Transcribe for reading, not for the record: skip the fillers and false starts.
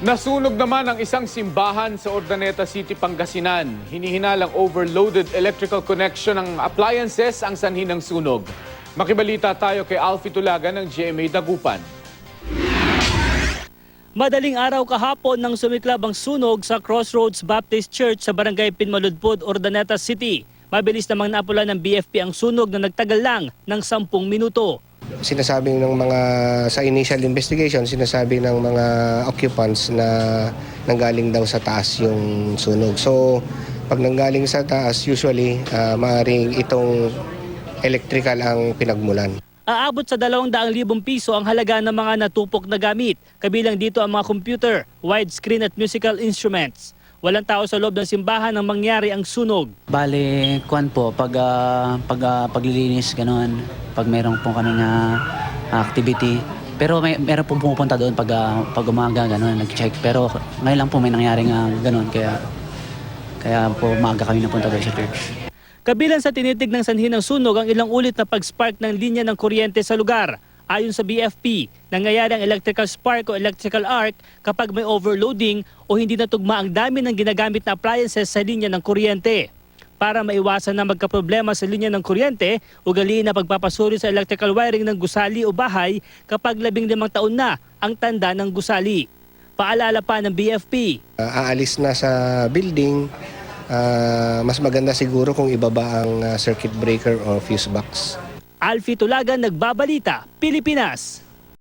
Nasunog naman ang isang simbahan sa Urdaneta City, Pangasinan. Hinihinalang overloaded electrical connection ng appliances ang sanhi ng sunog. Makibalita tayo kay Alfie Tulaga ng GMA Dagupan. Madaling araw kahapon nang sumiklab ang sunog sa Crossroads Baptist Church sa Barangay Pinmaludpod, Urdaneta City. Mabilis namang naapula ng BFP ang sunog na nagtagal lang ng 10 minuto. Sinasabing ng mga sa initial investigation, sinasabi ng mga occupants na nanggaling daw sa taas yung sunog. So pag nanggaling sa taas, usually maaaring itong electrical ang pinagmulan. Aabot sa 200,000 piso ang halaga ng mga natupok na gamit. Kabilang dito ang mga computer, widescreen at musical instruments. Walang tao sa loob ng simbahan nang mangyari ang sunog. Bale, kuan po, paglilinis, gano'n, pag mayroong pong kanina activity. Pero meron pong pumupunta doon pag umaga, gano'n, nag-check. Pero ngayon lang po may nangyari nga gano'n, kaya po maaga kami napunta doon sa church. Kabilang sa tinitig ng sanhi ng sunog ang ilang ulit na pag-spark ng linya ng kuryente sa lugar. Ayon sa BFP, nangyayari ang electrical spark o electrical arc kapag may overloading o hindi natugma ang dami ng ginagamit na appliances sa linya ng kuryente. Para maiwasan na magkaproblema sa linya ng kuryente, ugaliin na pagpapasuri sa electrical wiring ng gusali o bahay kapag 15 taon na ang tanda ng gusali. Paalala pa ng BFP. Aalis na sa building, mas maganda siguro kung ibaba ang circuit breaker or fuse box. Alfie Tulaga, Nagbabalita, Pilipinas.